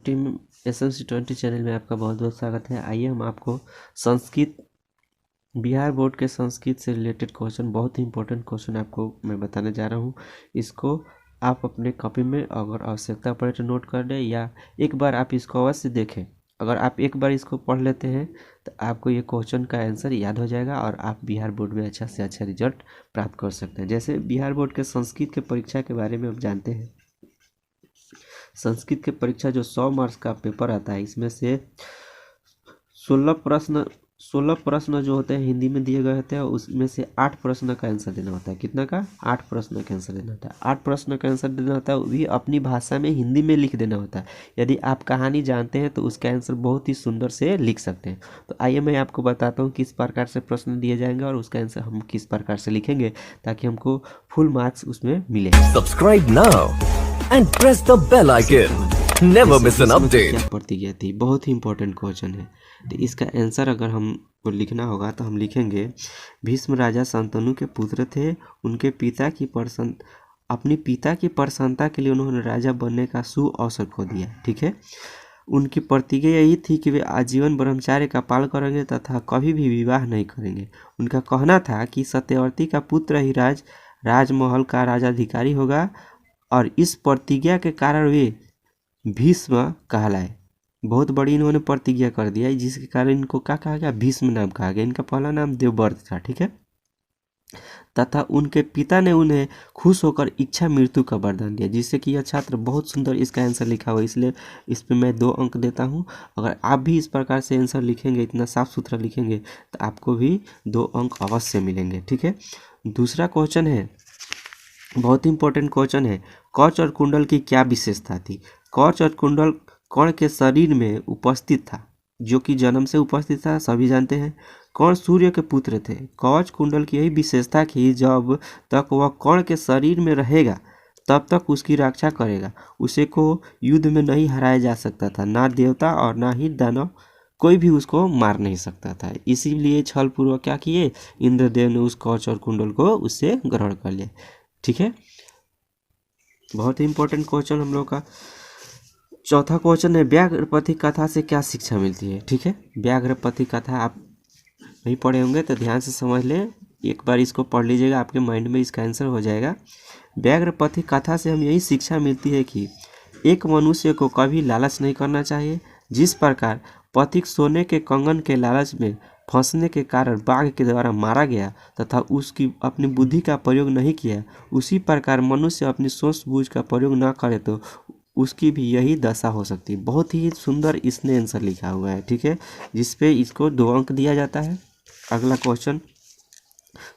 Team SMC20 channel में आपका बहुत बहुत स्वागत है। आइए हम आपको संस्कृत बिहार बोर्ड के संस्कृत से रिलेटेड क्वेश्चन, बहुत ही इंपॉर्टेंट क्वेश्चन आपको मैं बताने जा रहा हूँ। इसको आप अपने कॉपी में अगर आवश्यकता पड़े तो नोट कर लें, या एक बार आप इसको अवश्य देखें। अगर आप एक बार इसको पढ़ लेते हैं तो आपको ये क्वेश्चन का आंसर याद हो जाएगा और आप बिहार बोर्ड में अच्छा से अच्छा रिजल्ट प्राप्त कर सकते हैं। जैसे बिहार बोर्ड के संस्कृत के परीक्षा के बारे में हम जानते हैं। संस्कृत के परीक्षा जो 100 मार्क्स का पेपर आता है, इसमें से 16 प्रश्न जो होते हैं हिंदी में दिए गए होते हैं, उसमें से 8 प्रश्न का आंसर देना होता है। कितना का? 8 प्रश्न का आंसर देना होता है। 8 प्रश्न का आंसर देना होता है, वो भी अपनी भाषा में हिंदी में लिख देना होता है। यदि आप कहानी जानते हैं तो उसका आंसर बहुत ही सुंदर से लिख सकते हैं। तो आइए मैं आपको बताता हूँ किस प्रकार से प्रश्न दिए जाएंगे और उसका आंसर हम किस प्रकार से लिखेंगे ताकि हमको फुल मार्क्स उसमें मिले। Subscribe now and press the bell icon. Never miss an update. क्या प्रतिज्ञा थी? बहुत ही इंपॉर्टेंट क्वेश्चन है। तो इसका आंसर अगर हमको लिखना होगा तो हम लिखेंगे, भीष्म राजा शांतनु के पुत्र थे। उनके पिता की अपनी पिता की प्रसन्नता के लिए उन्होंने राजा बनने का सुअवसर खो दिया। ठीक है। उनकी प्रतिज्ञा यही थी कि वे आजीवन ब्रह्मचार्य का पालन करेंगे तथा कभी भी विवाह नहीं करेंगे। उनका कहना था कि सत्यवती का पुत्र ही राजमहल का राजाधिकारी होगा, और इस प्रतिज्ञा के कारण वे भीष्म कहलाए। बहुत बड़ी इन्होंने प्रतिज्ञा कर दिया, जिसके कारण इनको क्या कहा गया? भीष्म नाम कहा गया। इनका पहला नाम देवव्रत था। ठीक है। तथा उनके पिता ने उन्हें खुश होकर इच्छा मृत्यु का वरदान दिया, जिससे कि यह छात्र बहुत सुंदर इसका आंसर लिखा हुआ, इसलिए इस पर मैं 2 अंक देता हूँ। अगर आप भी इस प्रकार से आंसर लिखेंगे, इतना साफ सुथरा लिखेंगे, तो आपको भी 2 अंक अवश्य मिलेंगे। ठीक है। दूसरा क्वेश्चन है, बहुत इंपॉर्टेंट क्वेश्चन है, कवच और कुंडल की क्या विशेषता थी? कवच और कुंडल कर्ण के शरीर में उपस्थित था, जो कि जन्म से उपस्थित था, सभी जानते हैं। कर्ण सूर्य के पुत्र थे। कवच कुंडल की यही विशेषता कि जब तक वह कर्ण के शरीर में रहेगा तब तक उसकी रक्षा करेगा। उसे को युद्ध में नहीं हराया जा सकता था, ना देवता और ना ही दानव, कोई भी उसको मार नहीं सकता था। इसीलिए छल पूर्वक क्या किए? इंद्रदेव ने उस कवच और कुंडल को उससे ग्रहण कर लिया। ठीक है। बहुत ही इंपॉर्टेंट क्वेश्चन हम लोग का चौथा क्वेश्चन है, व्याघ्रपति कथा से क्या शिक्षा मिलती है? ठीक है। व्याघ्रपति कथा आप नहीं पढ़े होंगे तो ध्यान से समझ ले, एक बार इसको पढ़ लीजिएगा, आपके माइंड में इसका आंसर हो जाएगा। व्याघ्रपति कथा से हम यही शिक्षा मिलती है कि एक मनुष्य को कभी लालच नहीं करना चाहिए। जिस प्रकार पथिक सोने के कंगन के लालच में फंसने के कारण बाघ के द्वारा मारा गया तथा उसकी अपनी बुद्धि का प्रयोग नहीं किया, उसी प्रकार मनुष्य अपनी सोच बूझ का प्रयोग न करे तो उसकी भी यही दशा हो सकती है। बहुत ही सुंदर इसने आंसर लिखा हुआ है। ठीक है। जिसपे इसको 2 अंक दिया जाता है। अगला क्वेश्चन,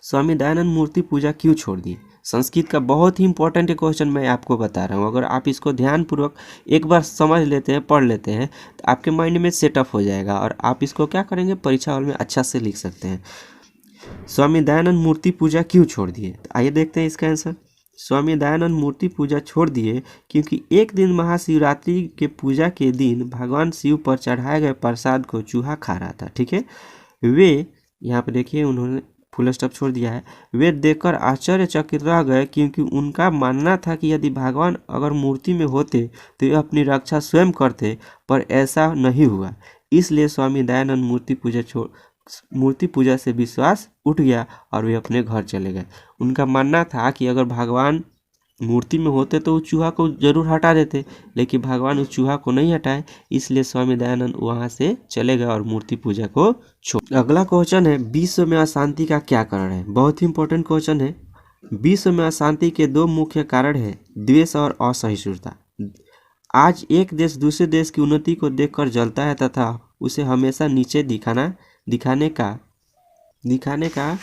स्वामी दयानंद मूर्ति पूजा क्यों छोड़ दी? संस्कृत का बहुत ही इंपॉर्टेंट क्वेश्चन मैं आपको बता रहा हूँ। अगर आप इसको ध्यानपूर्वक एक बार समझ लेते हैं, पढ़ लेते हैं, तो आपके माइंड में सेटअप हो जाएगा और आप इसको क्या करेंगे? परीक्षा हॉल में अच्छा से लिख सकते हैं। स्वामी दयानंद मूर्ति पूजा क्यों छोड़ दिए? तो आइए देखते हैं इसका आंसर। स्वामी दयानंद मूर्ति पूजा छोड़ दिए क्योंकि एक दिन महाशिवरात्रि के पूजा के दिन भगवान शिव पर चढ़ाए गए प्रसाद को चूहा खा रहा था। ठीक है। वे यहाँ पे देखिए, उन्होंने फुल स्टॉप छोड़ दिया है। वे देखकर आश्चर्यचकित रह गए क्योंकि उनका मानना था कि यदि भगवान अगर मूर्ति में होते तो वे अपनी रक्षा स्वयं करते, पर ऐसा नहीं हुआ। इसलिए स्वामी दयानंद मूर्ति पूजा से विश्वास उठ गया और वे अपने घर चले गए। उनका मानना था कि अगर भगवान मूर्ति में होते तो उस चूहा को जरूर हटा देते, लेकिन भगवान उस चूहा को नहीं हटाए, इसलिए स्वामी दयानंद वहां से चले गए और मूर्ति पूजा को छोड़। अगला क्वेश्चन है, विश्व में अशांति का क्या कारण है? बहुत ही इंपॉर्टेंट क्वेश्चन है। विश्व में अशांति के 2 मुख्य कारण है, द्वेष और असहिष्णुता। आज एक देश दूसरे देश की उन्नति को देखकर जलता है तथा उसे हमेशा नीचे दिखाने का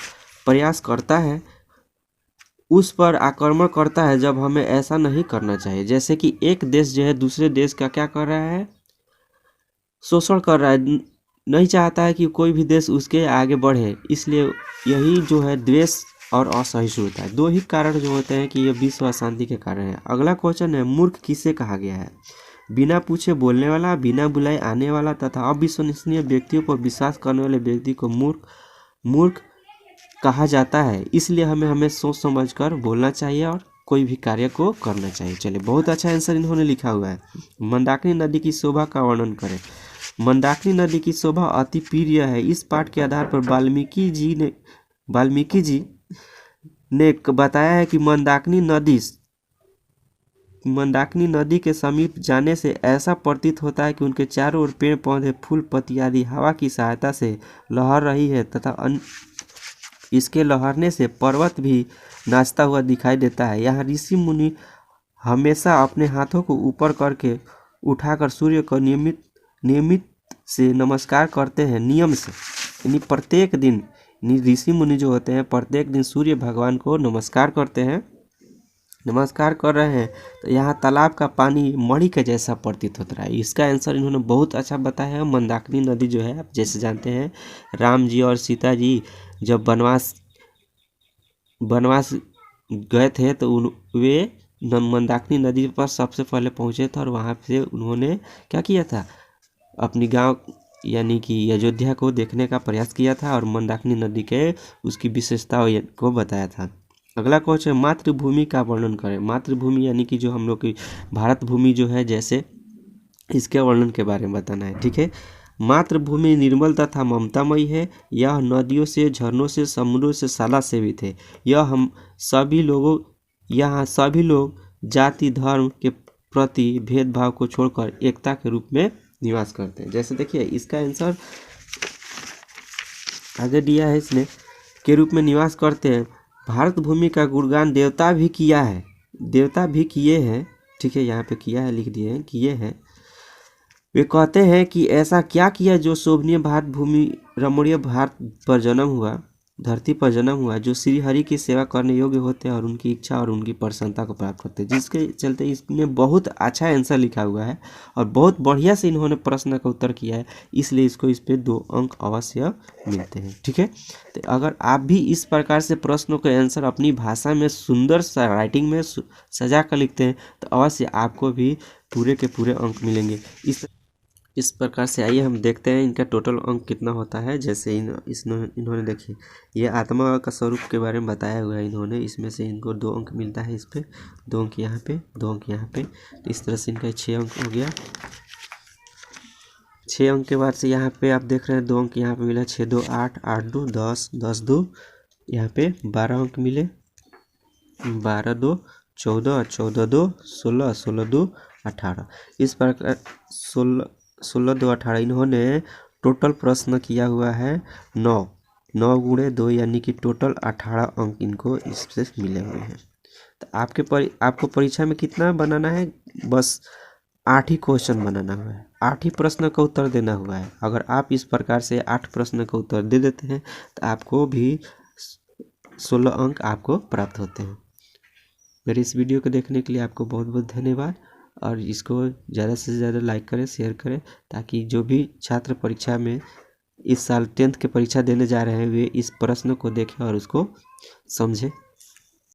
प्रयास करता है, उस पर आक्रमण करता है, जब हमें ऐसा नहीं करना चाहिए। जैसे कि एक देश जो है दूसरे देश का क्या कर रहा है? शोषण कर रहा है, नहीं चाहता है कि कोई भी देश उसके आगे बढ़े। इसलिए यही जो है द्वेष और असहिष्णुता है, 2 ही कारण जो होते हैं कि ये विश्व अशांति के कारण है। अगला क्वेश्चन है, मूर्ख किसे कहा गया है? बिना पूछे बोलने वाला, बिना बुलाए आने वाला तथा अविश्वसनीय व्यक्तियों पर विश्वास करने वाले व्यक्ति को मूर्ख कहा जाता है। इसलिए हमें सोच समझकर बोलना चाहिए और कोई भी कार्य को करना चाहिए। चलिए, बहुत अच्छा आंसर इन्होंने लिखा हुआ है। मंदाकिनी नदी की शोभा का वर्णन करें। मंदाकिनी नदी की शोभा अति प्रिय है। इस पाठ के आधार पर वाल्मीकि जी ने बताया है कि मंदाकिनी नदी के समीप जाने से ऐसा प्रतीत होता है कि उनके चारों ओर पेड़ पौधे, फूल पत्ती आदि हवा की सहायता से लहर रही है तथा इसके लहरने से पर्वत भी नाचता हुआ दिखाई देता है। यहाँ ऋषि मुनि हमेशा अपने हाथों को ऊपर करके उठाकर सूर्य को नियमित से नमस्कार करते हैं। नियम से यानी प्रत्येक दिन ऋषि मुनि जो होते हैं प्रत्येक दिन सूर्य भगवान को नमस्कार कर रहे हैं। तो यहाँ तालाब का पानी मणि के जैसा प्रतीत होता है। इसका आंसर इन्होंने बहुत अच्छा बताया है। मंदाकिनी नदी जो है, आप जैसे जानते हैं, राम जी और सीता जी जब वनवास गए थे तो वे मंदाकिनी नदी पर सबसे पहले पहुँचे थे और वहाँ से उन्होंने क्या किया था, अपनी गांव यानी कि अयोध्या को देखने का प्रयास किया था और मंदाकिनी नदी के उसकी विशेषताओं को बताया था। अगला क्वेश्चन है, मातृभूमि का वर्णन करें। मातृभूमि यानी कि जो हम लोग की भारत भूमि जो है, जैसे इसके वर्णन के बारे में बताना है। ठीक है, मातृभूमि निर्मल तथा ममतामयी है। यह नदियों से, झरनों से, समुद्रों से साला सेवित है। यहाँ सभी लोग जाति धर्म के प्रति भेदभाव को छोड़कर एकता के रूप में निवास करते हैं। जैसे देखिए, इसका आंसर आगे दिया है इसने, के रूप में निवास करते हैं। भारत भूमि का गुणगान देवता भी किए हैं। ठीक है, यहाँ पे किया है लिख दिए हैं, किए हैं। वे कहते हैं कि ऐसा क्या किया जो शोभनीय भारत भूमि, रमणीय भारत पर धरती पर जन्म हुआ, जो श्री हरि की सेवा करने योग्य होते हैं और उनकी इच्छा और उनकी प्रसन्नता को प्राप्त करते हैं। जिसके चलते इसने बहुत अच्छा आंसर लिखा हुआ है और बहुत बढ़िया से इन्होंने प्रश्न का उत्तर किया है, इसलिए इसको इस पे 2 अंक अवश्य मिलते हैं। ठीक है, तो अगर आप भी इस प्रकार से प्रश्नों के आंसर अपनी भाषा में सुंदर सा राइटिंग में सजा कर लिखते हैं तो अवश्य आपको भी पूरे के पूरे अंक मिलेंगे। इस प्रकार से आइए हम देखते हैं इनका टोटल अंक कितना होता है। जैसे इन्होंने देखिए, ये आत्मा का स्वरूप के बारे में बताया हुआ है इन्होंने, इसमें से इनको 2 अंक मिलता है। इस पे 2 अंक यहाँ पे, 2 अंक यहाँ पे, तो इस तरह से इनका 6 अंक हो गया। 6 अंक के बाद से यहाँ पे आप देख रहे हैं 2 अंक यहाँ पे मिला, 6 2 8, 8 2 10, 10 2 यहाँ पे 12 अंक मिले, 12 2 14, 14 2 16, 16 2 18। इस प्रकार 16 2 18 इन्होंने टोटल प्रश्न किया हुआ है 9 गुणे 2 यानी कि टोटल 18 अंक इनको इससे मिले हुए हैं। तो आपको परीक्षा में कितना बनाना है, बस 8 ही क्वेश्चन बनाना हुआ है, 8 ही प्रश्न का उत्तर देना हुआ है। अगर आप इस प्रकार से 8 प्रश्न का उत्तर दे देते हैं तो आपको भी 16 अंक आपको प्राप्त होते हैं। मेरे इस वीडियो को देखने के लिए आपको बहुत बहुत धन्यवाद और इसको ज़्यादा से ज़्यादा लाइक करें, शेयर करें, ताकि जो भी छात्र परीक्षा में इस साल 10th की परीक्षा देने जा रहे हैं वे इस प्रश्न को देखें और उसको समझें।